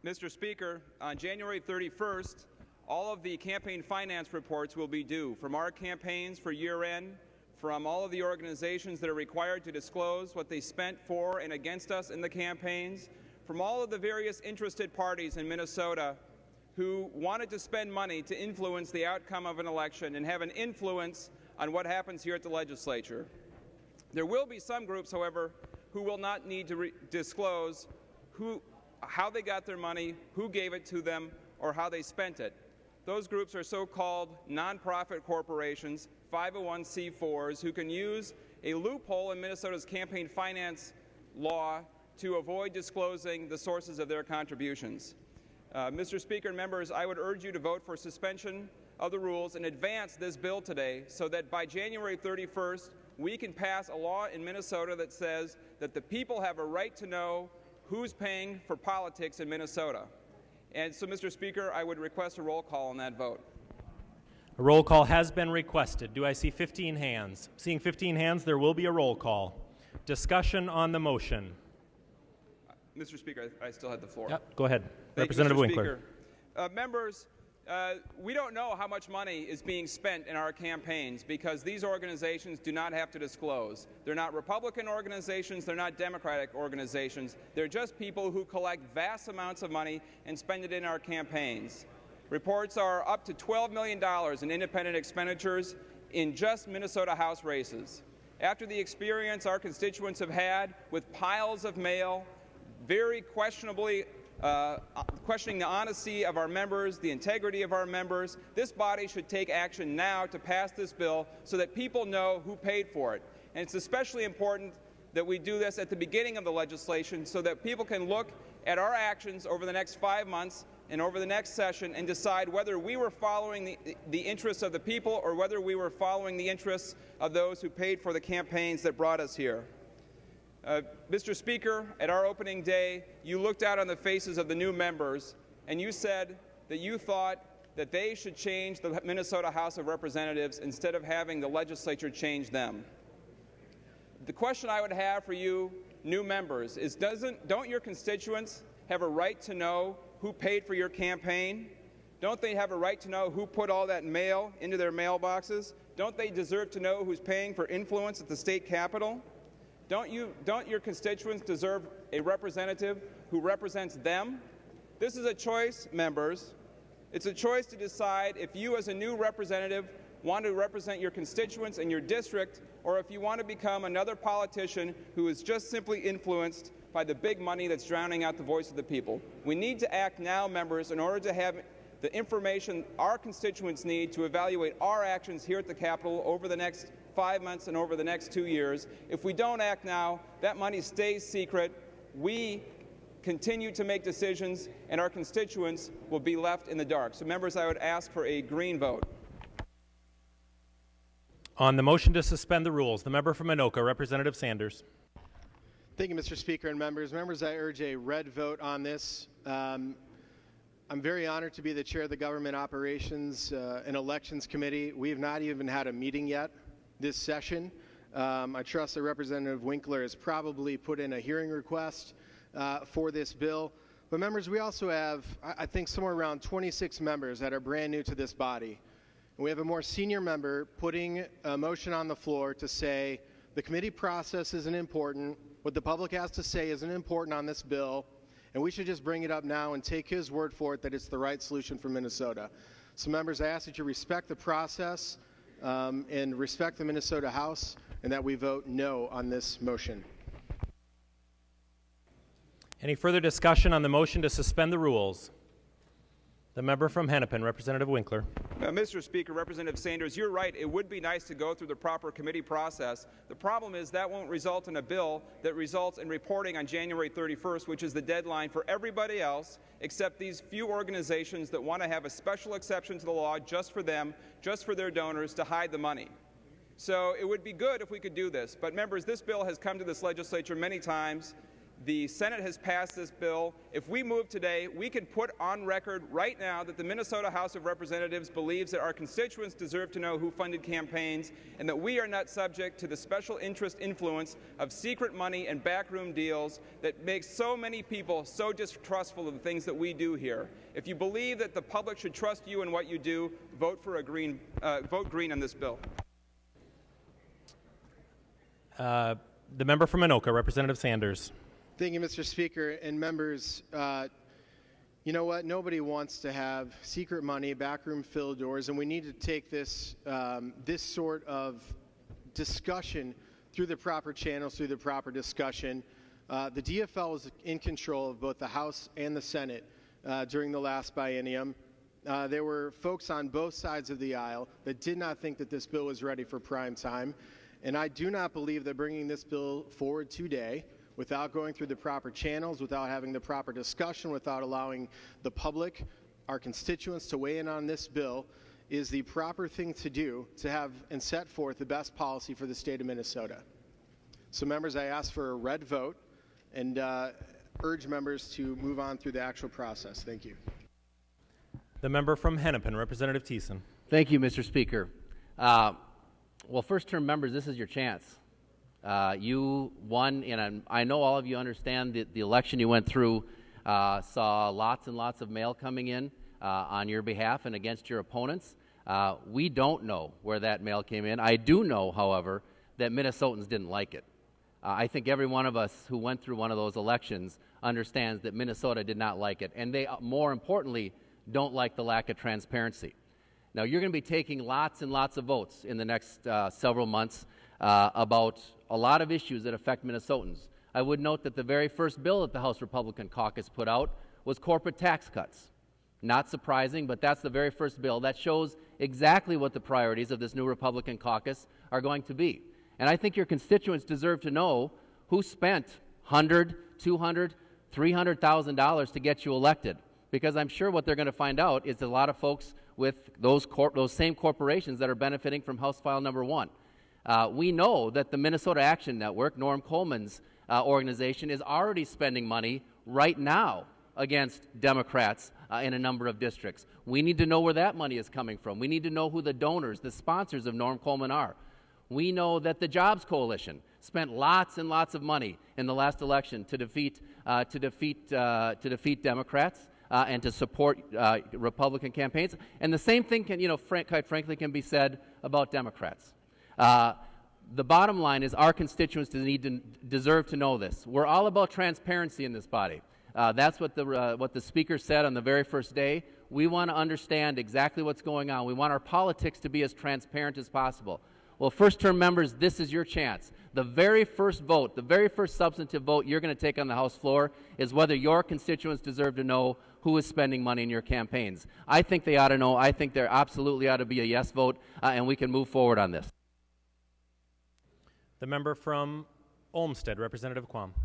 Mr. Speaker, on January 31st, all of the campaign finance reports will be due from our campaigns for year-end, from all of the organizations that are required to disclose what they spent for and against us in the campaigns, from all of the various interested parties in Minnesota who wanted to spend money to influence the outcome of an election and have an influence on what happens here at the legislature. There will be some groups, however, who will not need to disclose how they got their money, who gave it to them, or how they spent it. Those groups are so-called nonprofit corporations, 501c4s, who can use a loophole in Minnesota's campaign finance law to avoid disclosing the sources of their contributions. Mr. Speaker and members, I would urge you to vote for suspension of the rules and advance this bill today so that by January 31st, we can pass a law in Minnesota that says that the people have a right to know who's paying for politics in Minnesota. And so, Mr. Speaker, I would request a roll call on that vote. A roll call has been requested. Do I see 15 hands? Seeing 15 hands, there will be a roll call. Discussion on the motion. Mr. Speaker, I still had the floor. Yep, go ahead. Thank Representative you, Mr. Winkler. Speaker. Members, we don't know how much money is being spent in our campaigns because these organizations do not have to disclose. They're not Republican organizations, they're not Democratic organizations. They're just people who collect vast amounts of money and spend it in our campaigns. Reports are up to $12 million in independent expenditures in just Minnesota House races. After the experience our constituents have had with piles of mail, very questionably questioning the honesty of our members, the integrity of our members, this body should take action now to pass this bill so that people know who paid for it. And it's especially important that we do this at the beginning of the legislation so that people can look at our actions over the next 5 months and over the next session and decide whether we were following the interests of the people or whether we were following the interests of those who paid for the campaigns that brought us here. Mr. Speaker, at our opening day, you looked out on the faces of the new members and you said that you thought that they should change the Minnesota House of Representatives instead of having the legislature change them. The question I would have for you, new members, is don't your constituents have a right to know who paid for your campaign? Don't they have a right to know who put all that mail into their mailboxes? Don't they deserve to know who's paying for influence at the state capitol? Don't your constituents deserve a representative who represents them? This is a choice, members. It's a choice to decide if you as a new representative want to represent your constituents in your district or if you want to become another politician who is just simply influenced by the big money that's drowning out the voice of the people. We need to act now, members, in order to have the information our constituents need to evaluate our actions here at the Capitol over the next 5 months and over the next 2 years. If we don't act now, that money stays secret. We continue to make decisions, and our constituents will be left in the dark. So, members, I would ask for a green vote. On the motion to suspend the rules, the member from Anoka, Representative Sanders. Thank you, Mr. Speaker and members. Members, I urge a red vote on this. I'm very honored to be the chair of the Government Operations and Elections Committee. We have not even had a meeting yet this session. I trust that Representative Winkler has probably put in a hearing request for this bill. But members, we also have, I think, somewhere around 26 members that are brand new to this body. And we have a more senior member putting a motion on the floor to say the committee process isn't important, what the public has to say isn't important on this bill, and we should just bring it up now and take his word for it that it's the right solution for Minnesota. So members, I ask that you respect the process and respect the Minnesota House, and that we vote no on this motion. Any further discussion on the motion to suspend the rules? The member from Hennepin, Representative Winkler. Mr. Speaker, Representative Sanders, you're right. It would be nice to go through the proper committee process. The problem is that won't result in a bill that results in reporting on January 31st, which is the deadline for everybody else except these few organizations that want to have a special exception to the law just for them, just for their donors, to hide the money. So it would be good if we could do this. But members, this bill has come to this legislature many times. The Senate has passed this bill. If we move today, we can put on record right now that the Minnesota House of Representatives believes that our constituents deserve to know who funded campaigns and that we are not subject to the special interest influence of secret money and backroom deals that makes so many people so distrustful of the things that we do here. If you believe that the public should trust you in what you do, vote green on this bill. The member from Anoka, Representative Sanders. Thank you, Mr. Speaker and members. You know what? Nobody wants to have secret money, backroom filled doors, and we need to take this this sort of discussion through the proper channels, through the proper discussion. The DFL was in control of both the House and the Senate during the last biennium. There were folks on both sides of the aisle that did not think that this bill was ready for prime time, and I do not believe that bringing this bill forward today without going through the proper channels, without having the proper discussion, without allowing the public, our constituents, to weigh in on this bill is the proper thing to do to have and set forth the best policy for the state of Minnesota. So members, I ask for a red vote and urge members to move on through the actual process. Thank you. The member from Hennepin, Representative Thiessen. Thank you, Mr. Speaker. Well, first-term members, this is your chance. You won, and I know all of you understand the election you went through, saw lots and lots of mail coming in on your behalf and against your opponents. We don't know where that mail came in. I do know, however, that Minnesotans didn't like it. I think every one of us who went through one of those elections understands that Minnesota did not like it, and they, more importantly, don't like the lack of transparency. Now, you're going to be taking lots and lots of votes in the next several months about a lot of issues that affect Minnesotans. I would note that the very first bill that the House Republican caucus put out was corporate tax cuts. Not surprising, but that's the very first bill. That shows exactly what the priorities of this new Republican caucus are going to be. And I think your constituents deserve to know who spent $100,000, $200,000, $300,000 to get you elected. Because I'm sure what they're going to find out is a lot of folks with those same corporations that are benefiting from House File Number 1. We know that the Minnesota Action Network, Norm Coleman's organization, is already spending money right now against Democrats in a number of districts. We need to know where that money is coming from. We need to know who the donors, the sponsors of Norm Coleman are. We know that the Jobs Coalition spent lots and lots of money in the last election to defeat Democrats and to support Republican campaigns. And the same thing can, quite frankly, can be said about Democrats. The bottom line is our constituents deserve to know this. We're all about transparency in this body. That's what the Speaker said on the very first day. We want to understand exactly what's going on. We want our politics to be as transparent as possible. Well, first-term members, this is your chance. The very first vote, the very first substantive vote you're going to take on the House floor is whether your constituents deserve to know who is spending money in your campaigns. I think they ought to know. I think there absolutely ought to be a yes vote, and we can move forward on this. The member from Olmsted, Representative Quam.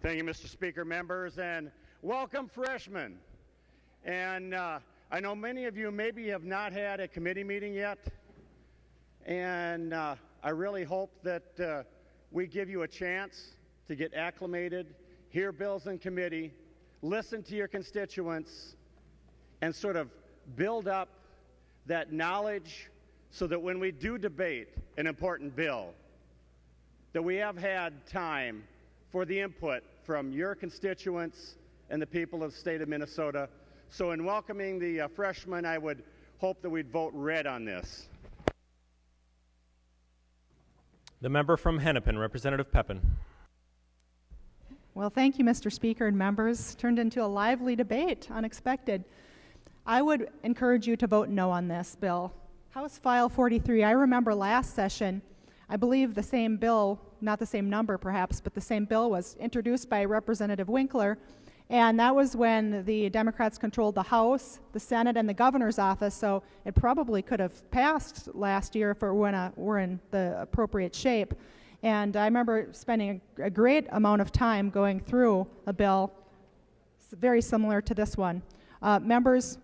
Thank you, Mr. Speaker, members, and welcome freshmen. And I know many of you maybe have not had a committee meeting yet, and I really hope that we give you a chance to get acclimated, hear bills in committee, listen to your constituents, and sort of build up that knowledge so that when we do debate an important bill, that we have had time for the input from your constituents and the people of the state of Minnesota. So in welcoming the freshmen, I would hope that we'd vote red on this. The member from Hennepin, Representative Pepin. Well, thank you, Mr. Speaker and members. Turned into a lively debate, unexpected. I would encourage you to vote no on this bill. House File 43, I remember last session, I believe the same bill, not the same number perhaps, but the same bill was introduced by Representative Winkler, and that was when the Democrats controlled the House, the Senate, and the governor's office, so it probably could have passed last year if it were in the appropriate shape. And I remember spending a great amount of time going through a bill very similar to this one. Members,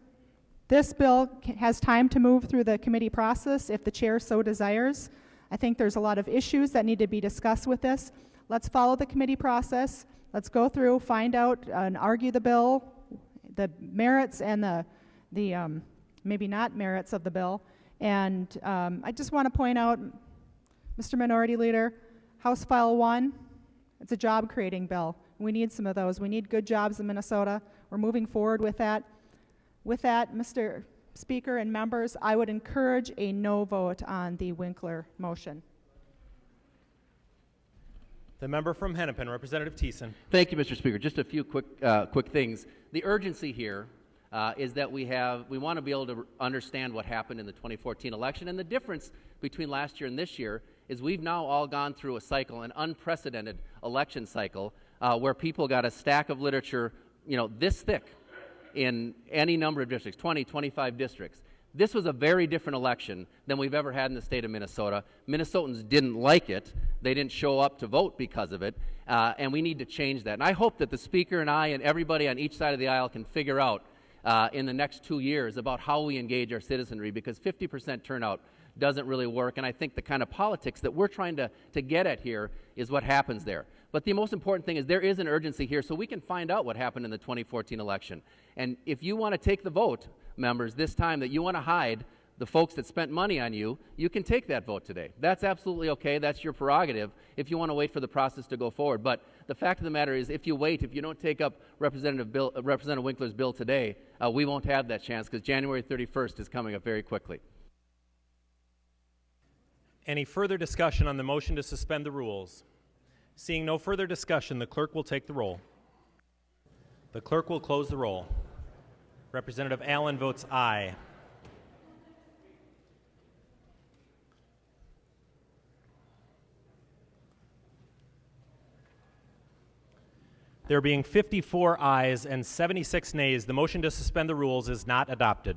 this bill has time to move through the committee process if the chair so desires. I think there's a lot of issues that need to be discussed with this. Let's follow the committee process. Let's go through, find out, and argue the bill, the merits and the maybe not merits of the bill. And I just want to point out, Mr. Minority Leader, House File 1, it's a job-creating bill. We need some of those. We need good jobs in Minnesota. We're moving forward with that. With that, Mr. Speaker and members, I would encourage a no vote on the Winkler motion. The member from Hennepin, Representative Thiessen. Thank you, Mr. Speaker. Just a few quick things. The urgency here is that we want to be able to understand what happened in the 2014 election, and the difference between last year and this year is we've now all gone through a cycle, an unprecedented election cycle, where people got a stack of literature, this thick in any number of districts, 20, 25 districts. This was a very different election than we've ever had in the state of Minnesota. Minnesotans didn't like it. They didn't show up to vote because of it, and we need to change that. And I hope that the Speaker and I and everybody on each side of the aisle can figure out in the next 2 years about how we engage our citizenry, because 50% turnout doesn't really work, and I think the kind of politics that we're trying to get at here is what happens there. But the most important thing is there is an urgency here so we can find out what happened in the 2014 election. And if you want to take the vote, members, this time that you want to hide the folks that spent money on you, you can take that vote today. That's absolutely okay. That's your prerogative if you want to wait for the process to go forward. But the fact of the matter is, if you wait, if you don't take up Representative Winkler's bill today, we won't have that chance, because January 31st is coming up very quickly. Any further discussion on the motion to suspend the rules? Seeing no further discussion, the clerk will take the roll. The clerk will close the roll. Representative Allen votes aye. There being 54 ayes and 76 nays, the motion to suspend the rules is not adopted.